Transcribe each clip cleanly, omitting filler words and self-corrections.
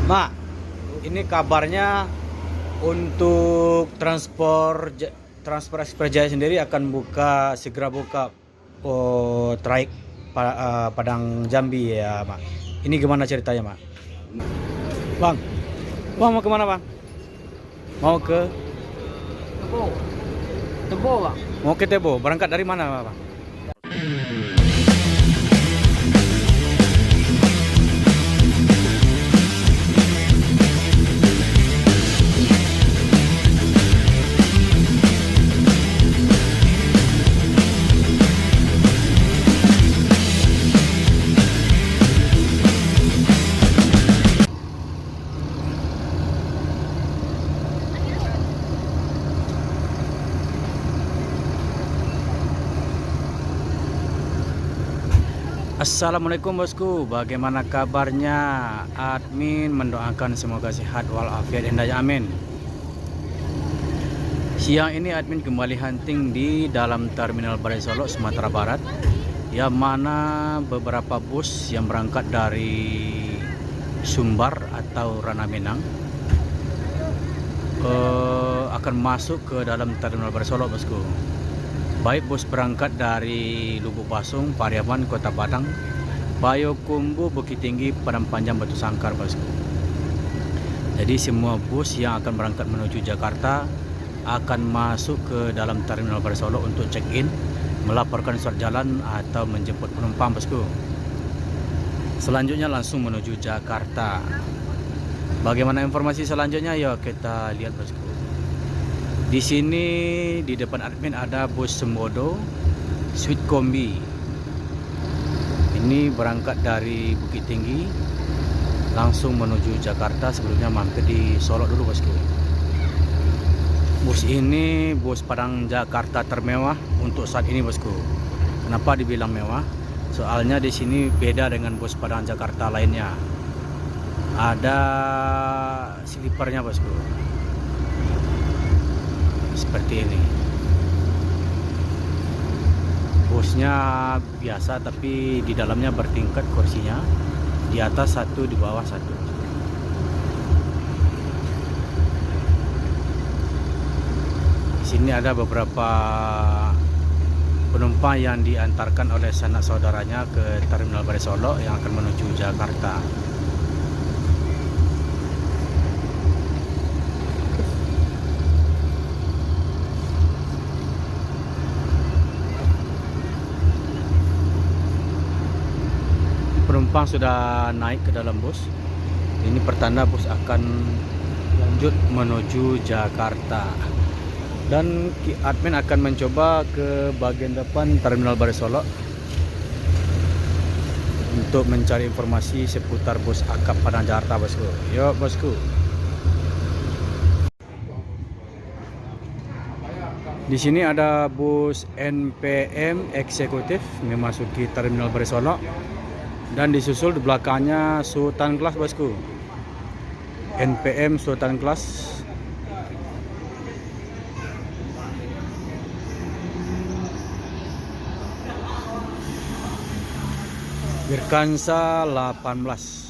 Mak, ini kabarnya untuk transport Express Jaya sendiri akan segera buka traik Padang Jambi ya, Mak. Ini gimana ceritanya, Mak? Bang, Bang mau kemana, Bang? Mau ke Tebo. Tebo, Bang. mau ke Tebo. Berangkat dari mana, Bang? Assalamualaikum bosku, bagaimana kabarnya? Admin mendoakan semoga sehat walafiat dan daya amin. Siang ini admin kembali hunting di dalam Terminal Balai Solok, Sumatera Barat, yang mana beberapa bus yang berangkat dari Sumbar atau Ranah Minang akan masuk ke dalam Terminal Balai Solok bosku. Baik bus berangkat dari Lubuk Basung, Pariaman, Kota Padang, Payokumbu, Bukit Tinggi, Padang Panjang, Batu Sangkar bosku. Jadi semua bus yang akan berangkat menuju Jakarta akan masuk ke dalam Terminal Balai Solok untuk check-in, melaporkan surat jalan atau menjemput penumpang bosku. Selanjutnya langsung menuju Jakarta. Bagaimana informasi selanjutnya? Yuk kita lihat bosku. Di sini di depan admin ada bus Sembodo Sweet Kombi. Ini berangkat dari Bukit Tinggi langsung menuju Jakarta, sebelumnya mampir di Solok dulu bosku. Bus ini bus Padang Jakarta termewah untuk saat ini bosku. Kenapa dibilang mewah? Soalnya di sini beda dengan bus Padang Jakarta lainnya. Ada slipernya bosku. Seperti ini. Busnya biasa tapi di dalamnya bertingkat kursinya, di atas satu, di bawah satu. Di sini ada beberapa penumpang yang diantarkan oleh sanak saudaranya ke Terminal Balai Solok yang akan menuju Jakarta. Penumpang sudah naik ke dalam bus. Ini pertanda bus akan lanjut menuju Jakarta. Dan admin akan mencoba ke bagian depan Terminal Balai Solok untuk mencari informasi seputar bus akap Padang Jakarta bosku. Yuk bosku. Di sini ada bus NPM eksekutif memasuki Terminal Balai Solok. Dan disusul di belakangnya Sultan Class bosku. NPM Sultan Class. Wirkansa 18.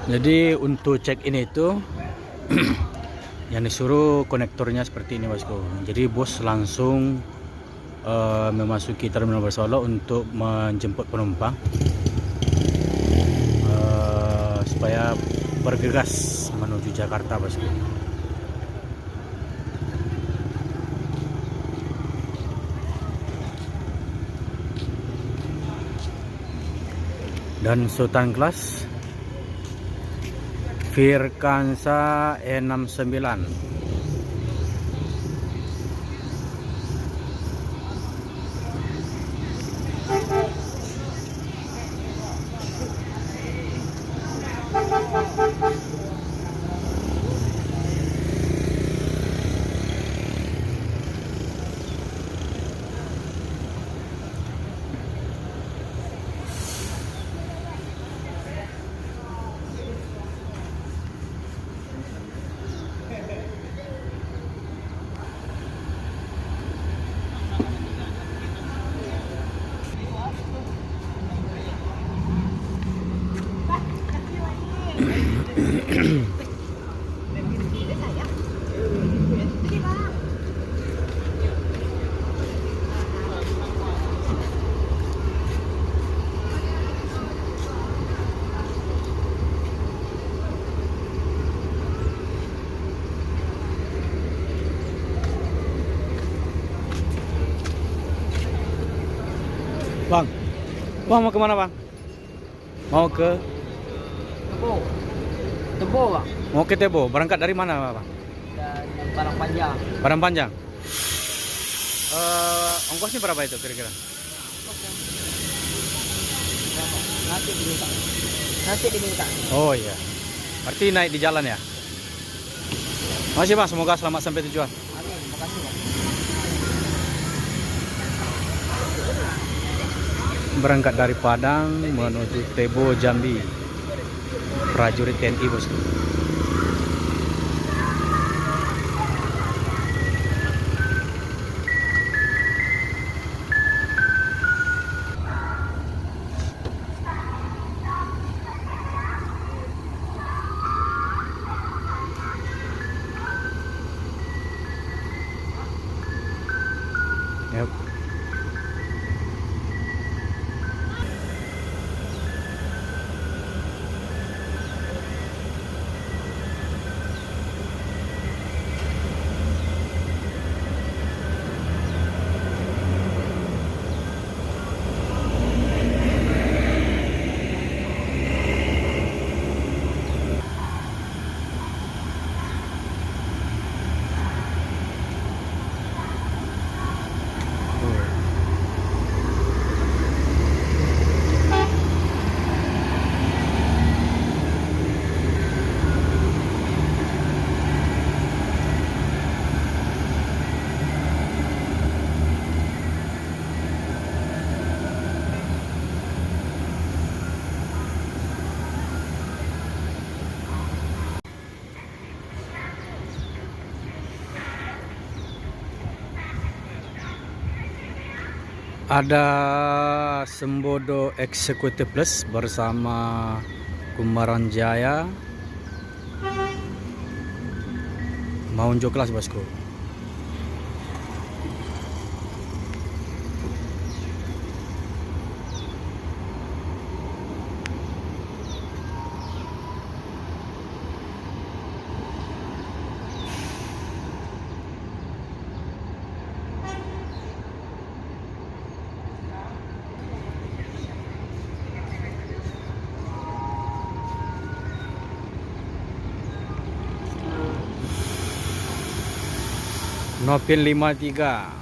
Jadi untuk check in itu yang disuruh konektornya seperti ini bosku. Jadi bus langsung memasuki Terminal Balai Solok untuk menjemput penumpang supaya bergegas menuju Jakarta bosku. Dan Sultan Class Wirkansa E69. Bang mau kemana bang? Mau ke Tebo. Tebo bang. mau ke Tebo. Berangkat dari mana bang? Dari Padang Panjang. Padang Panjang. Ongkosnya berapa itu kira-kira? Nanti diminta. Nanti diminta. Oh iya. Berarti naik di jalan ya? Makasih bang, semoga selamat sampai tujuan. Amin. Makasih bang. Berangkat dari Padang menuju Tebo Jambi. Prajurit TNI bosku. Yep. Ada Sembodo Executive Plus bersama Kumaran Jaya mau unjuk kelas bosku. Nopin 53.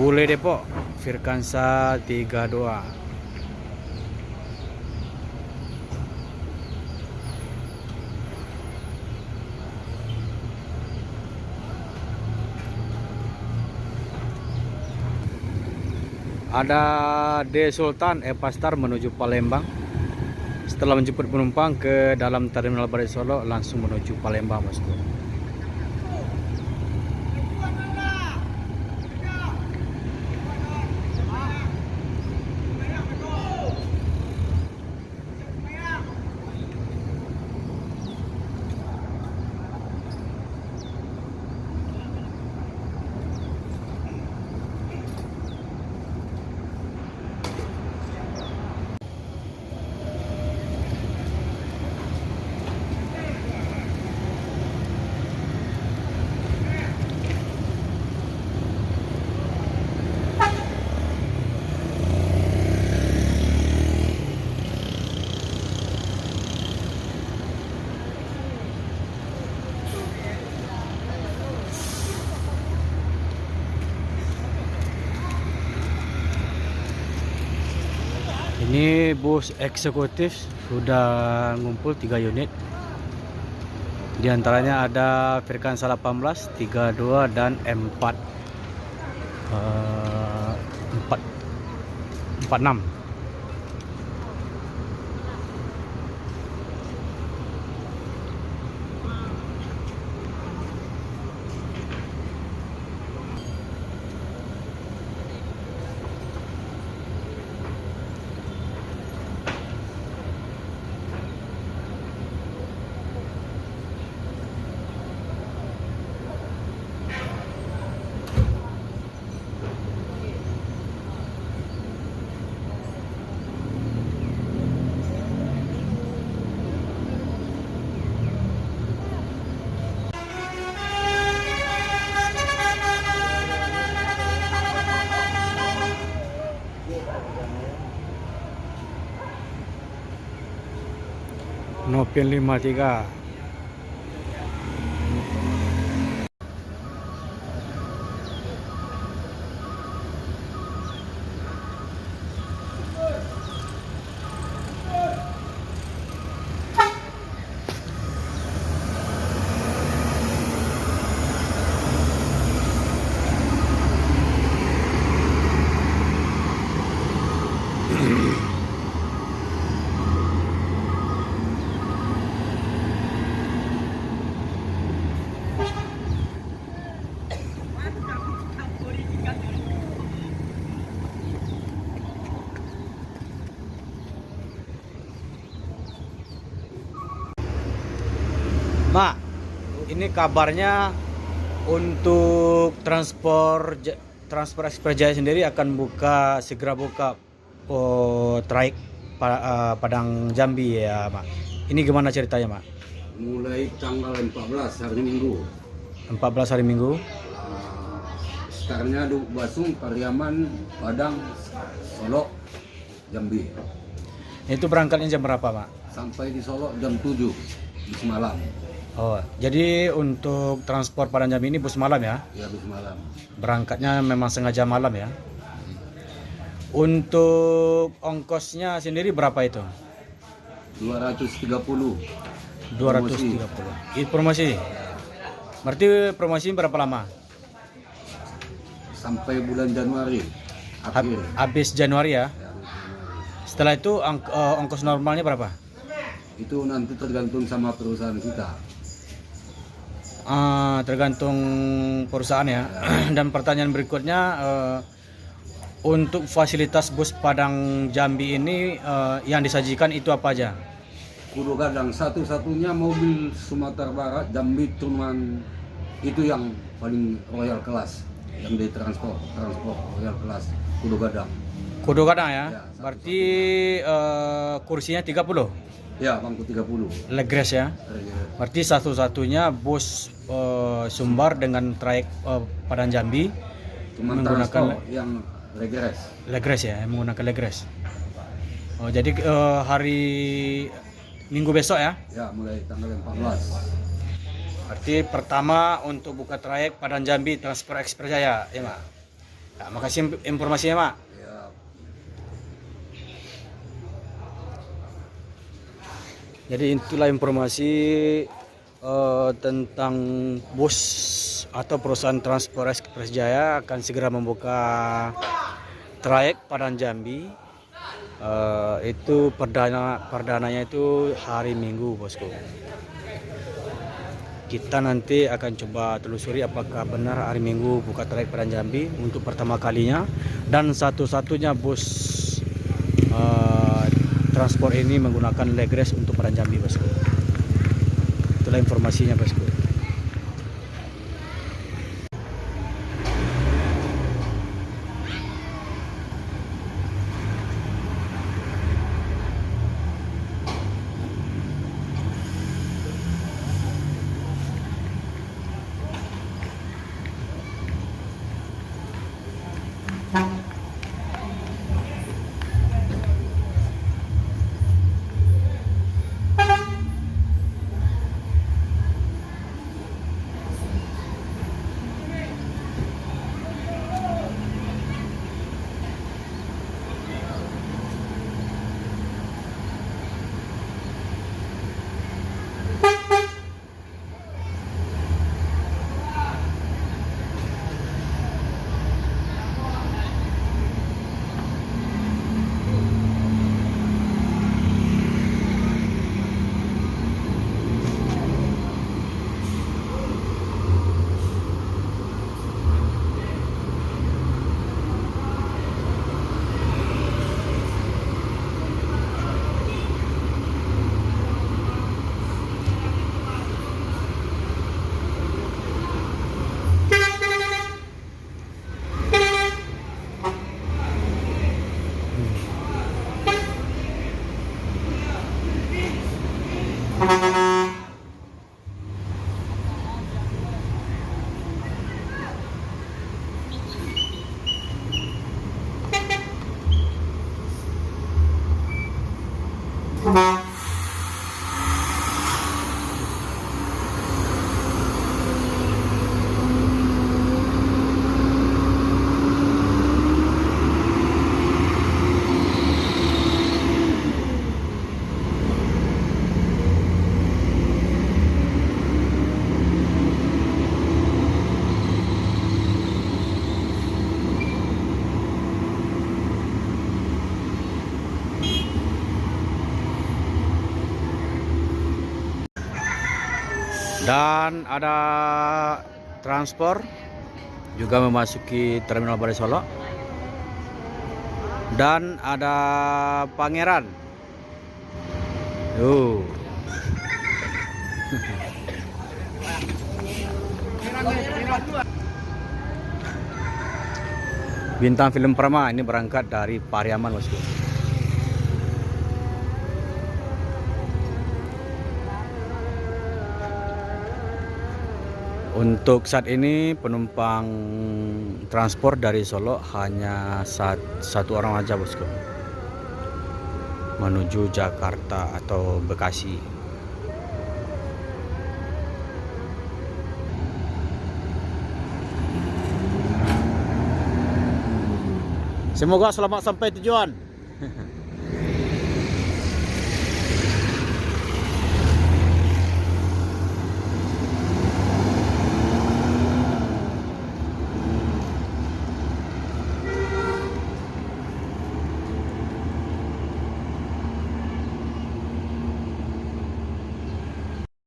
Bule Depok, Firkansa 32. Ada D Sultan Epastar menuju Palembang. Setelah menjemput penumpang ke dalam Terminal Balik Solo, langsung menuju Palembang bosku. Ini bus eksekutif sudah ngumpul 3 unit. Di antaranya ada Firkansa 18, 32 dan M4 46. Nopin 53. Mak, ini kabarnya untuk transport Express Jaya sendiri akan segera buka trayek Padang Jambi ya, Mak. Ini gimana ceritanya, Mak? Mulai tanggal 14 hari Minggu. 14 hari Minggu. Startnya di Basung, Pariaman, Padang, Solo, Jambi. Itu berangkatnya jam berapa, Mak? Sampai di Solo jam 7 di semalam. Oh, jadi untuk transport Padang Jambi ini bus malam ya? Ya, di semalam. Berangkatnya memang sengaja malam ya? Untuk ongkosnya sendiri berapa itu? 230. 230. Promosi. Berarti promosi berapa lama? Sampai bulan Januari akhir. Habis Januari ya. Ya, di Januari. Setelah itu ongkos normalnya berapa? Itu nanti tergantung sama perusahaan kita. Tergantung perusahaan ya. Dan pertanyaan berikutnya, untuk fasilitas bus Padang Jambi ini yang disajikan itu apa aja? Kudu Gadang satu-satunya mobil Sumatera Barat Jambi cuman itu yang paling royal kelas yang ditransport royal kelas Kudu Gadang. Kudu Gadang ya. Ya, Berarti kursinya 30. Ya, bangku 30. Legres ya. Berarti satu-satunya bus Sumbar dengan trayek Padang Jambi Cuma menggunakan transport yang regres. Legres ya, menggunakan Legres. Oh, jadi hari Minggu besok ya. Ya, mulai tanggal 14. Berarti pertama untuk buka trayek Padang Jambi Transport Express Jaya, ya Mak. Ya, makasih informasinya Mak. Ya, Jadi itulah informasi tentang bus atau perusahaan Transport Express Jaya akan segera membuka trayek Padang Jambi. Itu perdananya itu hari Minggu, bosku. Kita nanti akan coba telusuri apakah benar hari Minggu buka trayek Padang Jambi untuk pertama kalinya dan satu-satunya bus transport ini menggunakan Legres untuk Padang Jambi, bosku. Itulah informasinya, bosku. Dan ada transport juga memasuki Terminal Balai Solok. Dan ada Pangeran. Bintang Film Prama ini berangkat dari Pariaman, bosku. Untuk saat ini penumpang transport dari Solo hanya satu orang aja, bosku, menuju Jakarta atau Bekasi. Semoga selamat sampai tujuan.